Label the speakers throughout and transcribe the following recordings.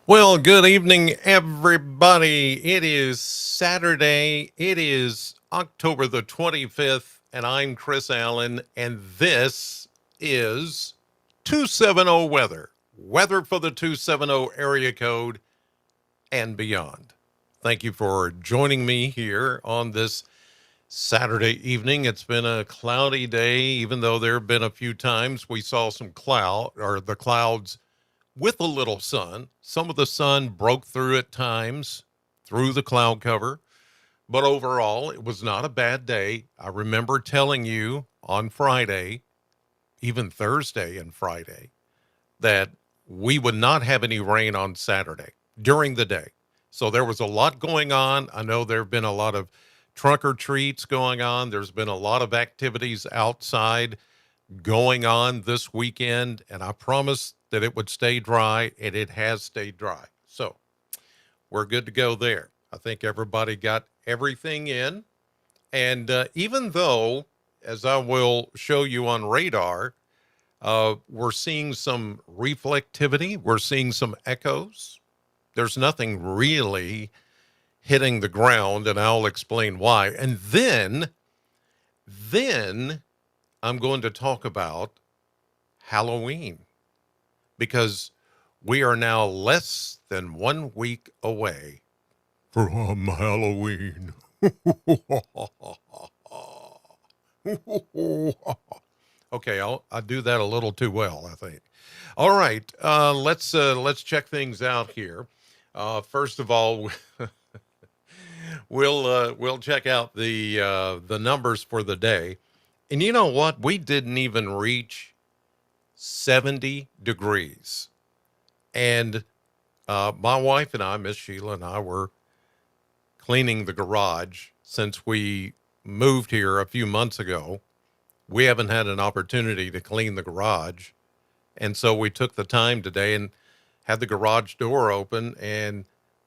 Speaker 1: Well, good evening, everybody. It is Saturday. It is October the 25th, and I'm Chris Allen, and this is 270 weather. Weather for the 270 area code and beyond. Thank you for joining me here on this Saturday evening. It's been a cloudy day, even though there have been a few times we saw some the clouds with a little sun. Some of the sun broke through at times through the cloud cover, but overall, it was not a bad day. I remember telling you on Friday, even Thursday and Friday, that we would not have any rain on Saturday during the day. So there was a lot going on. I know there have been a lot of trunk or treats going on. There's been a lot of activities outside going on this weekend, and I promised that it would stay dry, and it has stayed dry. So we're good to go there. I think everybody got everything in. And even though, as I will show you on radar, we're seeing some reflectivity, we're seeing some echoes. There's nothing really hitting the ground, and I'll explain why. And then I'm going to talk about Halloween because we are now less than 1 week away from Halloween. Okay, I do that a little too well, I think. All right, let's check things out here. First of all, we'll check out the numbers for the day. And you know what? We didn't even reach 70 degrees. And my wife and I, Miss Sheila and I, were cleaning the garage since we moved here a few months ago. We haven't had an opportunity to clean the garage. And so we took the time today and had the garage door open. And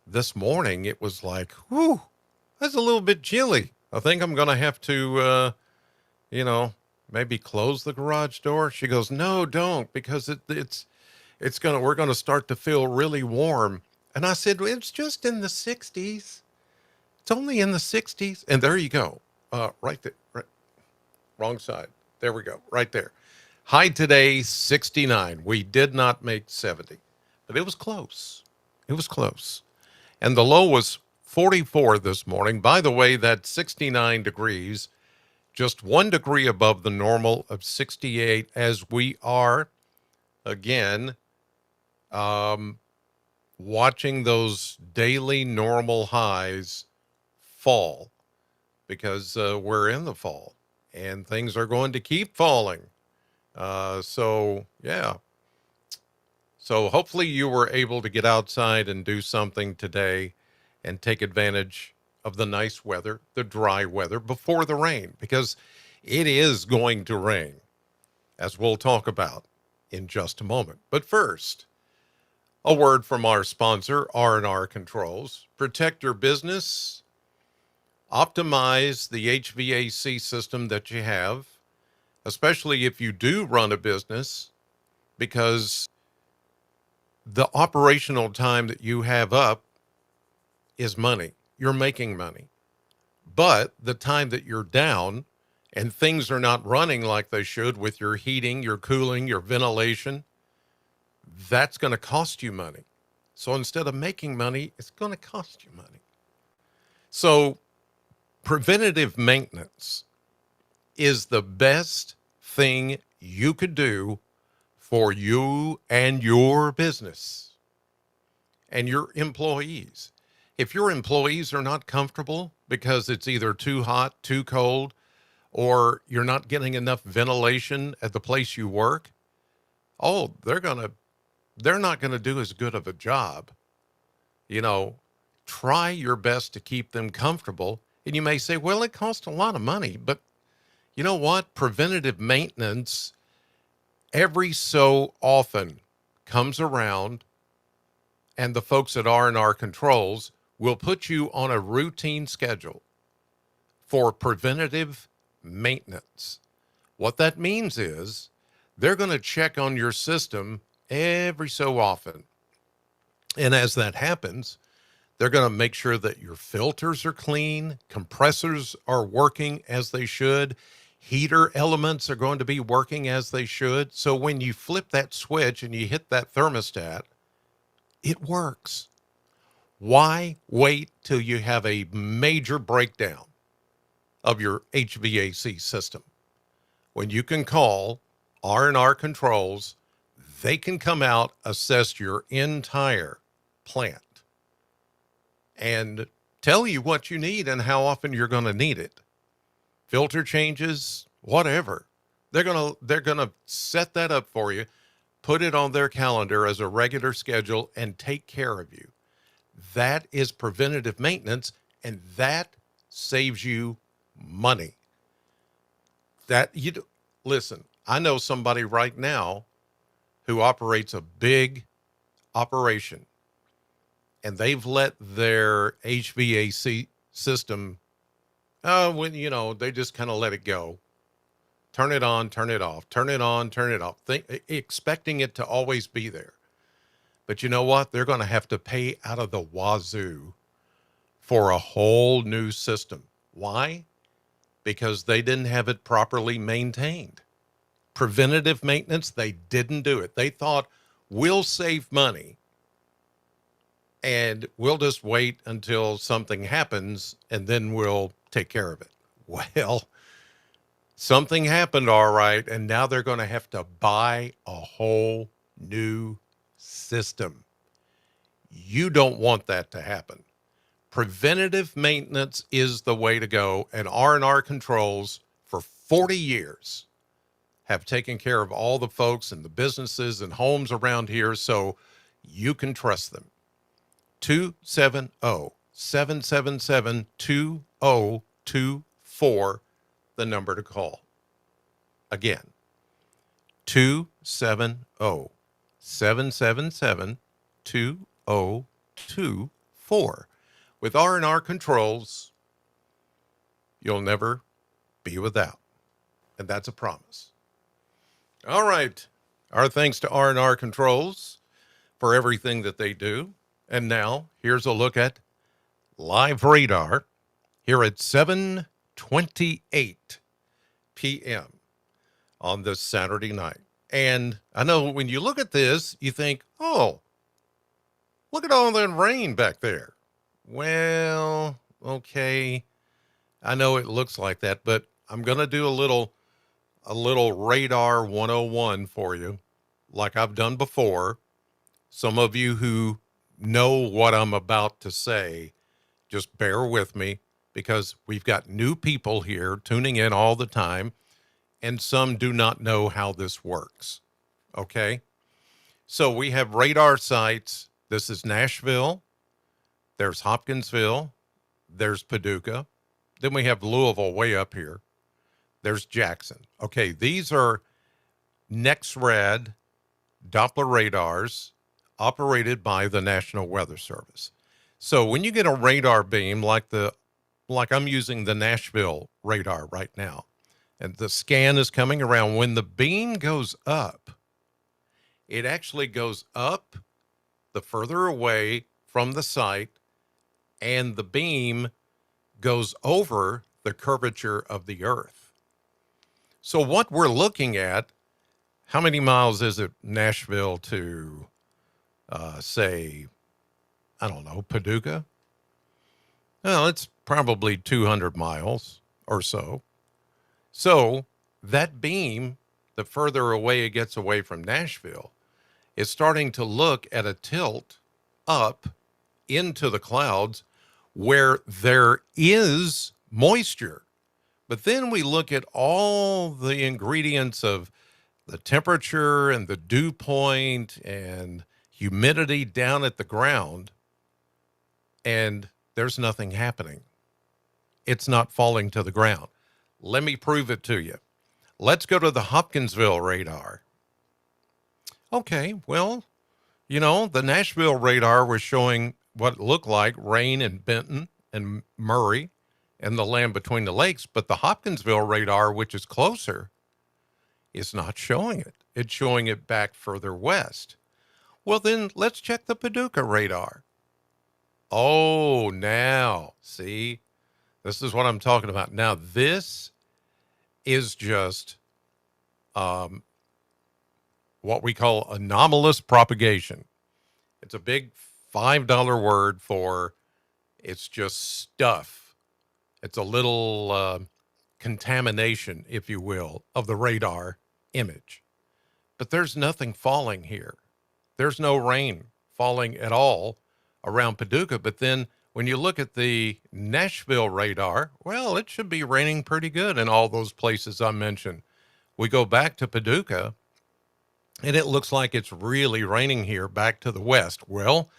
Speaker 1: this morning it was like, whew, that's a little bit chilly. I think I'm going to have to, maybe close the garage door. She goes, no, don't, because we're going to start to feel really warm. And I said, well, it's just in the 60s. It's only in the 60s. And there you go. Right there. Right, wrong side. There we go. Right there. High today, 69. We did not make 70, but it was close. It was close. And the low was 44 this morning. By the way, that's 69 degrees, just 1 degree above the normal of 68, as we are, again, watching those daily normal highs fall because we're in the fall and things are going to keep falling. Yeah. So hopefully you were able to get outside and do something today and take advantage of the nice weather, the dry weather before the rain, because it is going to rain, as we'll talk about in just a moment. But first, a word from our sponsor, R&R Controls. Protect your business, optimize the HVAC system that you have, especially if you do run a business, because the operational time that you have up is money. You're making money. But the time that you're down and things are not running like they should with your heating, your cooling, your ventilation, that's going to cost you money. So instead of making money, it's going to cost you money. So preventative maintenance is the best thing you could do for you and your business and your employees. If your employees are not comfortable because it's either too hot, too cold, or you're not getting enough ventilation at the place you work, they're not going to do as good of a job. Try your best to keep them comfortable. And you may say, well, it costs a lot of money, but you know what? Preventative maintenance every so often comes around, and the folks at R&R Controls will put you on a routine schedule for preventative maintenance. What that means is they're going to check on your system every so often. And as that happens, they're going to make sure that your filters are clean, compressors are working as they should, heater elements are going to be working as they should. So when you flip that switch and you hit that thermostat, it works. Why wait till you have a major breakdown of your HVAC system when you can call R&R Controls? They can come out, assess your entire plant, and tell you what you need and how often you're going to need it. Filter changes, whatever. They're going to set that up for you, put it on their calendar as a regular schedule, and take care of you. That is preventative maintenance, and that saves you money. Listen, I know somebody right now who operates a big operation, and they've let their HVAC system, they just kind of let it go. Turn it on, turn it off, turn it on, turn it off, expecting it to always be there. But you know what? They're going to have to pay out of the wazoo for a whole new system. Why? Because they didn't have it properly maintained. Preventative maintenance, they didn't do it. They thought, we'll save money and we'll just wait until something happens and then we'll take care of it. Well, something happened, all right, and now they're going to have to buy a whole new system. You don't want that to happen. Preventative maintenance is the way to go, and R&R Controls for 40 years have taken care of all the folks and the businesses and homes around here, so you can trust them. 270-777-2024, the number to call. Again, 270-777-2024. With R&R Controls, you'll never be without. And that's a promise. All right. Our thanks to R&R Controls for everything that they do. And now, here's a look at live radar here at 7:28 p.m. on this Saturday night. And I know when you look at this, you think, oh, look at all that rain back there. Well, okay. I know it looks like that, but I'm going to do a little radar 101 for you, like I've done before. Some of you who know what I'm about to say, just bear with me, because we've got new people here tuning in all the time, and some do not know how this works. Okay? So we have radar sites. This is Nashville. There's Hopkinsville. There's Paducah. Then we have Louisville way up here. There's Jackson. Okay, these are NexRad Doppler radars operated by the National Weather Service. So when you get a radar beam like I'm using the Nashville radar right now, and the scan is coming around, when the beam goes up, it actually goes up the further away from the site, and the beam goes over the curvature of the earth. So what we're looking at, how many miles is it, Nashville to, say, I don't know, Paducah? Well, it's probably 200 miles or so. So that beam, the further away it gets away from Nashville, is starting to look at a tilt up into the clouds where there is moisture. But then we look at all the ingredients of the temperature and the dew point and humidity down at the ground, and there's nothing happening. It's not falling to the ground. Let me prove it to you. Let's go to the Hopkinsville radar. Okay, well, the Nashville radar was showing what looked like rain in Benton and Murray and the land between the lakes, but the Hopkinsville radar, which is closer, is not showing it. It's showing it back further west. Well, then let's check the Paducah radar. Oh, now, see, this is what I'm talking about. Now, this is just um, what we call anomalous propagation. It's a big $5 word for it's just stuff. It's a little contamination, if you will, of the radar image. But there's nothing falling here. There's no rain falling at all around Paducah. But then when you look at the Nashville radar, well, it should be raining pretty good in all those places I mentioned. We go back to Paducah, and it looks like it's really raining here back to the west. Well,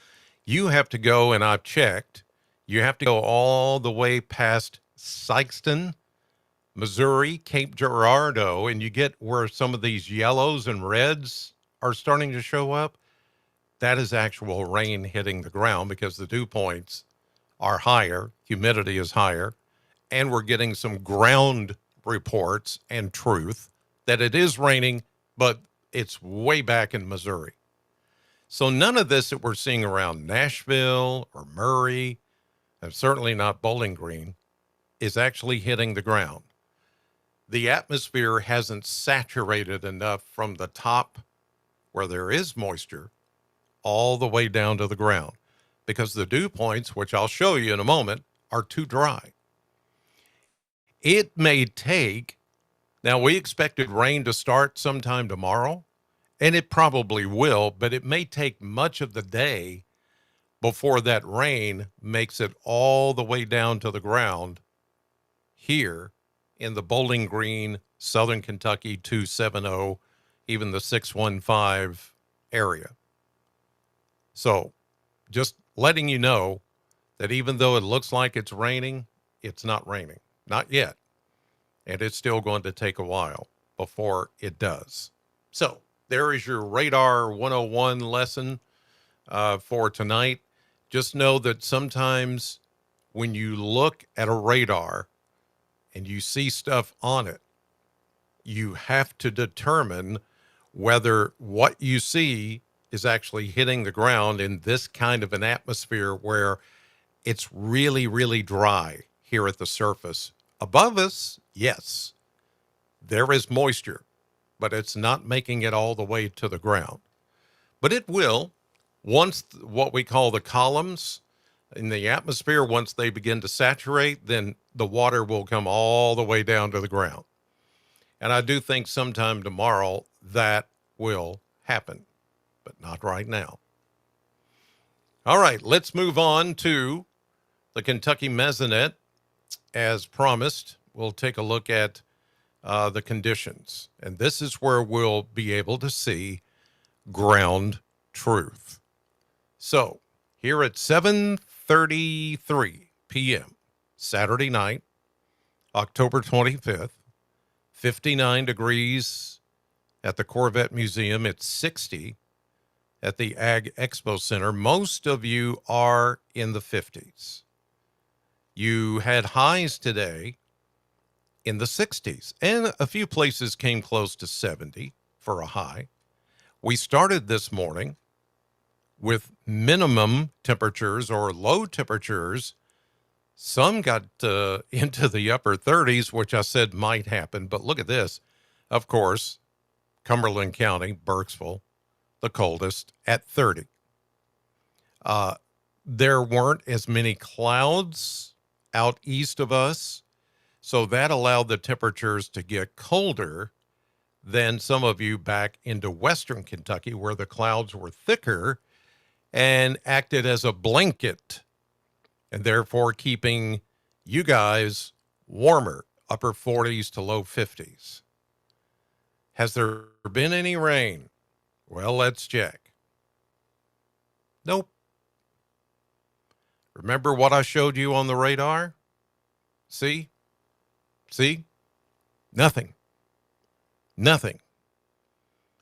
Speaker 1: you have to go, and I've checked, you have to go all the way past Sikeston, Missouri, Cape Girardeau, and you get where some of these yellows and reds are starting to show up. That is actual rain hitting the ground because the dew points are higher, humidity is higher, and we're getting some ground reports and truth that it is raining, but it's way back in Missouri. So none of this that we're seeing around Nashville or Murray, and certainly not Bowling Green, is actually hitting the ground. The atmosphere hasn't saturated enough from the top where there is moisture all the way down to the ground because the dew points, which I'll show you in a moment, are too dry. It may take, now we expected rain to start sometime tomorrow, and it probably will, but it may take much of the day before that rain makes it all the way down to the ground here in the Bowling Green, Southern Kentucky 270, even the 615 area. So just letting you know that even though it looks like it's raining, it's not raining. Not yet. And it's still going to take a while before it does. So there is your Radar 101 lesson for tonight. Just know that sometimes when you look at a radar and you see stuff on it, you have to determine whether what you see is actually hitting the ground in this kind of an atmosphere where it's really, really dry here at the surface. Above us, yes, there is moisture, but it's not making it all the way to the ground. But it will once what we call the columns in the atmosphere, once they begin to saturate, then the water will come all the way down to the ground. And I do think sometime tomorrow that will happen, but not right now. All right, let's move on to the Kentucky Mesonet. As promised, we'll take a look at the conditions. And this is where we'll be able to see ground truth. So here at 7:33 p.m., Saturday night, October 25th, 59 degrees at the Corvette Museum. It's 60 at the Ag Expo Center. Most of you are in the 50s. You had highs today in the 60s, and a few places came close to 70 for a high. We started this morning with minimum temperatures or low temperatures. Some got into the upper 30s, which I said might happen, but look at this. Of course, Cumberland County, Burkesville, the coldest at 30. There weren't as many clouds out east of us, so that allowed the temperatures to get colder than some of you back into western Kentucky, where the clouds were thicker and acted as a blanket, and therefore keeping you guys warmer, upper 40s to low 50s. Has there been any rain? Well, let's check. Nope. Remember what I showed you on the radar? See? Nothing.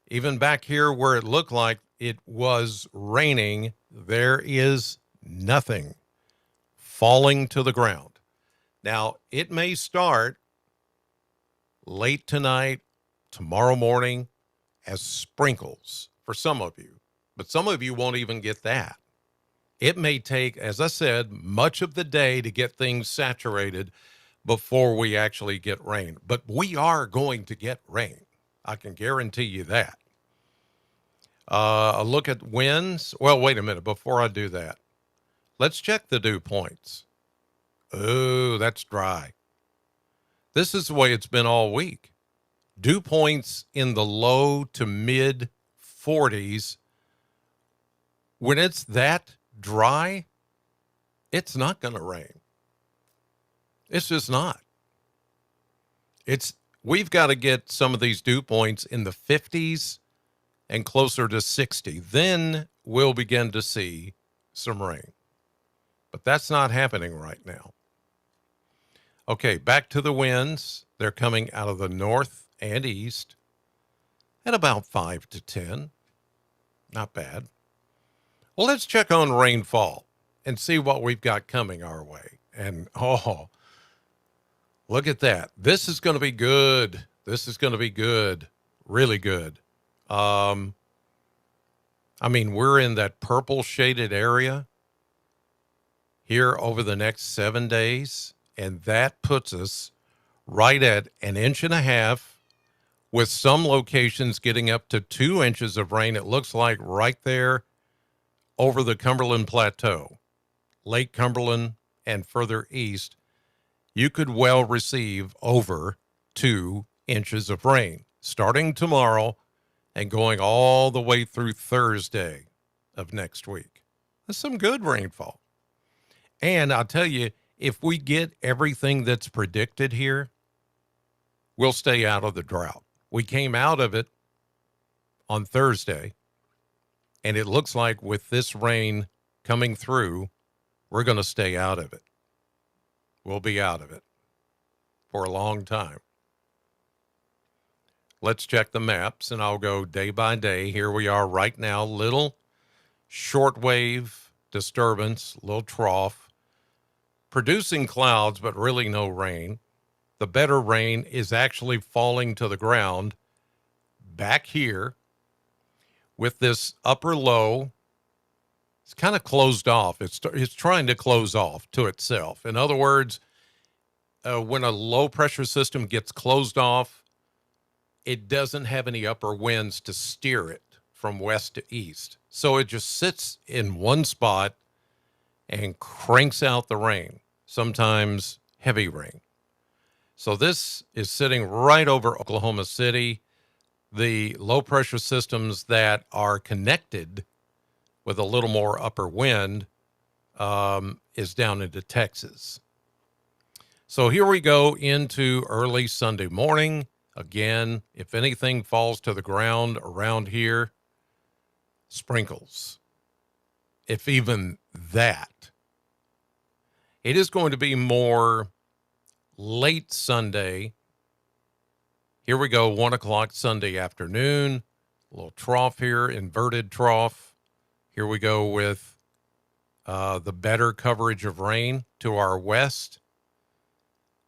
Speaker 1: Even back here where it looked like it was raining, there is nothing falling to the ground. Now, it may start late tonight, tomorrow morning, as sprinkles for some of you, but some of you won't even get that. It may take, as I said, much of the day to get things saturated before we actually get rain. But we are going to get rain. I can guarantee you that. A look at winds. Well, wait a minute. Before I do that, let's check the dew points. Oh, that's dry. This is the way it's been all week. Dew points in the low to mid 40s. When it's that dry, it's not going to rain. It's just not. We've got to get some of these dew points in the 50s and closer to 60. Then we'll begin to see some rain. But that's not happening right now. Okay, back to the winds. They're coming out of the north and east at about 5 to 10. Not bad. Well, let's check on rainfall and see what we've got coming our way. And, oh, look at that. This is going to be good. This is going to be good. Really good. I mean, we're in that purple shaded area here over the next 7 days, and that puts us right at 1.5 inches, with some locations getting up to 2 inches of rain. It looks like right there over the Cumberland Plateau, Lake Cumberland, and further east, you could well receive over 2 inches of rain starting tomorrow and going all the way through Thursday of next week. That's some good rainfall. And I'll tell you, if we get everything that's predicted here, we'll stay out of the drought. We came out of it on Thursday, and it looks like with this rain coming through, we're going to stay out of it. We'll be out of it for a long time. Let's check the maps, and I'll go day by day. Here we are right now, little shortwave disturbance, little trough, producing clouds, but really no rain. The better rain is actually falling to the ground back here with this upper low. It's kind of closed off. It's trying to close off to itself. In other words, when a low pressure system gets closed off, it doesn't have any upper winds to steer it from west to east. So it just sits in one spot and cranks out the rain, sometimes heavy rain. So this is sitting right over Oklahoma City. The low pressure systems that are connected with a little more upper wind is down into Texas. So here we go into early Sunday morning. Again, if anything falls to the ground around here, sprinkles. If even that. It is going to be more late Sunday. Here we go, 1 o'clock Sunday afternoon. A little trough here, inverted trough. Here we go with the better coverage of rain to our west.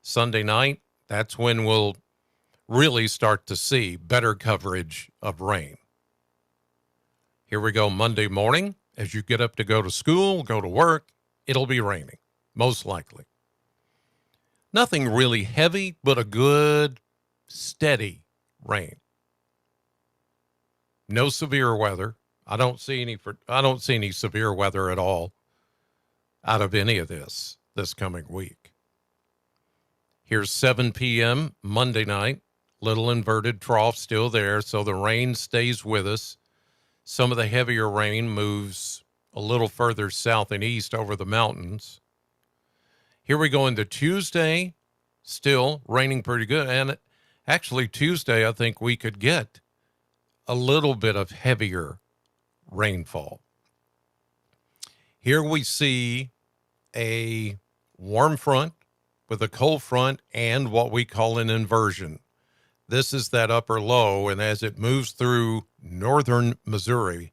Speaker 1: Sunday night, that's when we'll really start to see better coverage of rain. Here we go Monday morning. As you get up to go to school, go to work, it'll be raining, most likely. Nothing really heavy, but a good, steady rain. No severe weather. I don't see any severe weather at all out of any of this coming week. Here's 7 p.m. Monday night. Little inverted trough still there, so the rain stays with us. Some of the heavier rain moves a little further south and east over the mountains. Here we go into Tuesday, still raining pretty good. And actually Tuesday, I think we could get a little bit of heavier rainfall. Here we see a warm front with a cold front and what we call an inversion. This is that upper low, and as it moves through northern Missouri,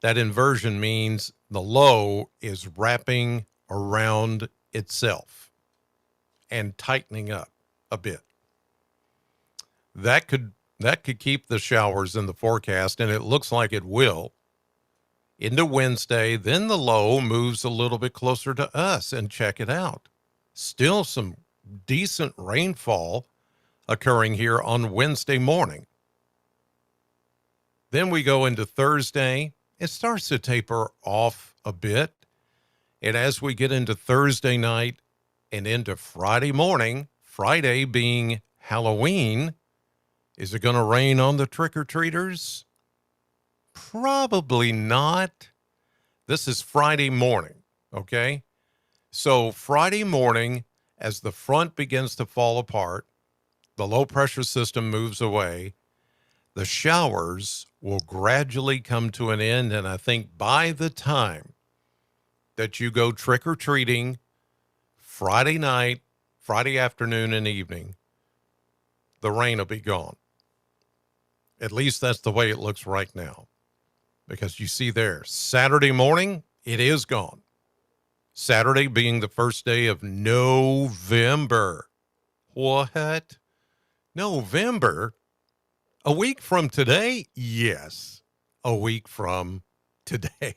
Speaker 1: that inversion means the low is wrapping around itself and tightening up a bit. That could keep the showers in the forecast, and it looks like it will. into Wednesday. Then the low moves a little bit closer to us, and check it out. Still some decent rainfall occurring here on Wednesday morning. Then we go into Thursday. It starts to taper off a bit. And as we get into Thursday night and into Friday morning, Friday being Halloween, is it going to rain on the trick-or-treaters? Probably not. This is Friday morning, okay? So Friday morning, as the front begins to fall apart, the low-pressure system moves away, the showers will gradually come to an end, and I think by the time that you go trick-or-treating Friday night, Friday afternoon, and evening, the rain will be gone. At least that's the way it looks right now. Because you see there, Saturday morning, it is gone. Saturday being the first day of November. What? November? A week from today? Yes, a week from today.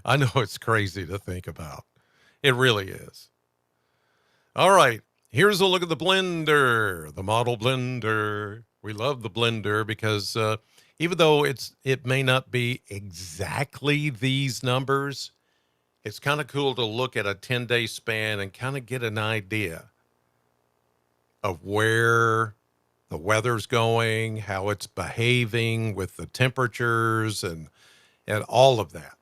Speaker 1: I know it's crazy to think about. It really is. All right, here's a look at the blender, the model blender. We love the blender because even though it may not be exactly these numbers, it's kind of cool to look at a 10-day span and kind of get an idea of where the weather's going, how it's behaving with the temperatures and all of that.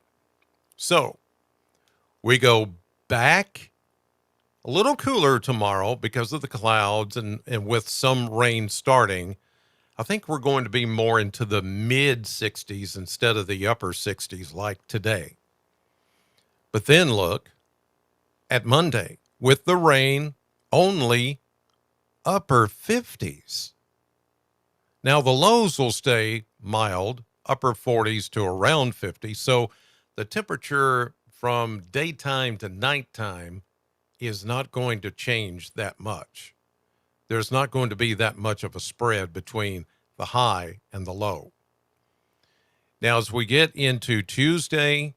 Speaker 1: So we go back a little cooler tomorrow because of the clouds and with some rain starting. I think we're going to be more into the mid 60s instead of the upper 60s like today. But then look at Monday with the rain, only upper 50s. Now the lows will stay mild, upper 40s to around 50. So the temperature from daytime to nighttime is not going to change that much. There's not going to be that much of a spread between the high and the low. Now, as we get into Tuesday,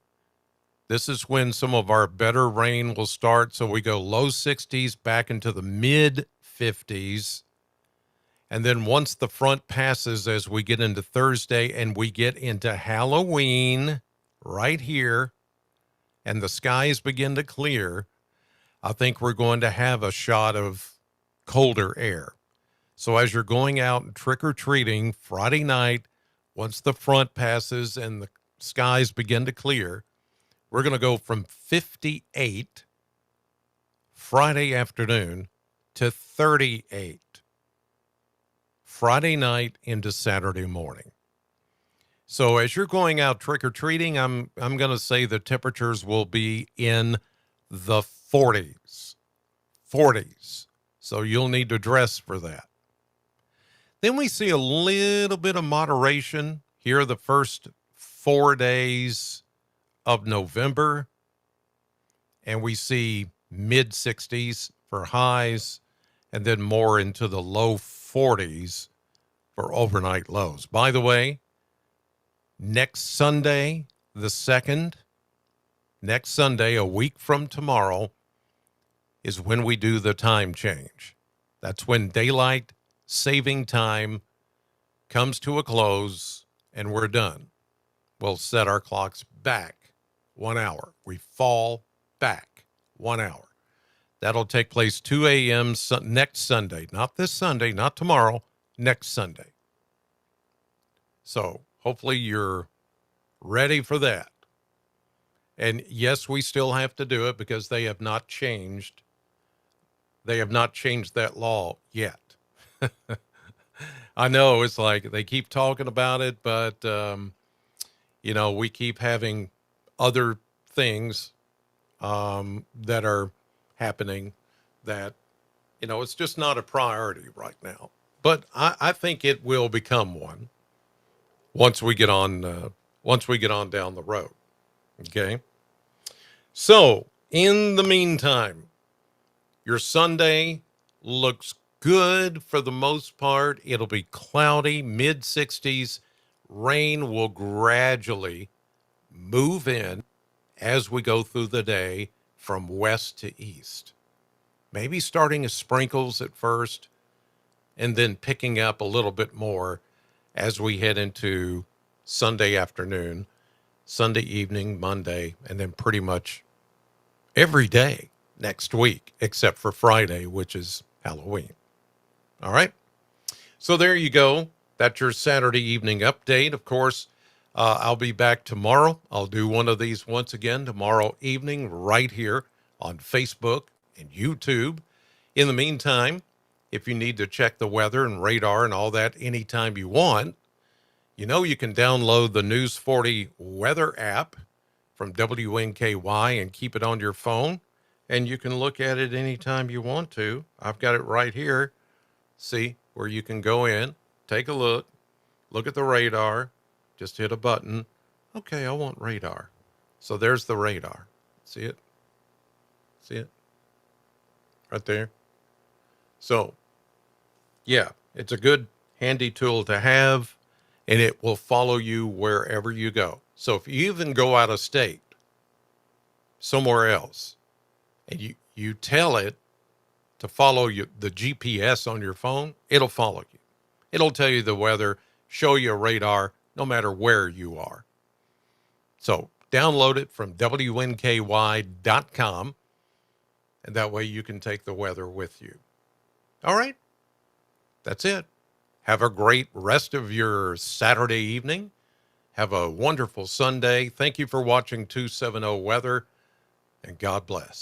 Speaker 1: this is when some of our better rain will start. So we go low 60s back into the mid 50s. And then once the front passes, as we get into Thursday and we get into Halloween right here, and the skies begin to clear, I think we're going to have a shot of colder air. So as you're going out and trick-or-treating Friday night, once the front passes and the skies begin to clear, we're going to go from 58 Friday afternoon to 38 Friday night into Saturday morning. So as you're going out trick-or-treating, I'm going to say the temperatures will be in the 40s. So you'll need to dress for that. Then we see a little bit of moderation here the first 4 days of November. And we see mid 60s for highs and then more into the low 40s for overnight lows. By the way, next Sunday, the 2nd, next Sunday, a week from tomorrow, is when we do the time change. That's when daylight saving time comes to a close and we're done. We'll set our clocks back 1 hour. We fall back 1 hour. That'll take place 2 a.m. Next Sunday. Not this Sunday, not tomorrow, next Sunday. So hopefully you're ready for that. And yes, we still have to do it because they have not changed. They have not changed that law yet. I know it's like they keep talking about it, but, we keep having other things that are happening that, it's just not a priority right now. But I think it will become one once we get on down the road. Okay. So in the meantime, your Sunday looks good for the most part. It'll be cloudy, mid 60s. Rain will gradually move in as we go through the day from west to east. Maybe starting as sprinkles at first and then picking up a little bit more as we head into Sunday afternoon, Sunday evening, Monday, and then pretty much every day next week, except for Friday, which is Halloween. All right. So there you go. That's your Saturday evening update. Of course, I'll be back tomorrow. I'll do one of these once again tomorrow evening right here on Facebook and YouTube. In the meantime, if you need to check the weather and radar and all that anytime you want, you know you can download the News 40 weather app from WNKY and keep it on your phone, and you can look at it anytime you want to. I've got it right here. See, where you can go in, take a look at the radar, just hit a button. Okay, I want radar. So there's the radar. See it? See it? Right there. So, yeah, it's a good handy tool to have, and it will follow you wherever you go. So if you even go out of state, somewhere else, and you tell it to follow you, the GPS on your phone, it'll follow you. It'll tell you the weather, show you a radar, no matter where you are. So download it from WNKY.com, and that way you can take the weather with you. All right, that's it. Have a great rest of your Saturday evening. Have a wonderful Sunday. Thank you for watching 270 Weather, and God bless.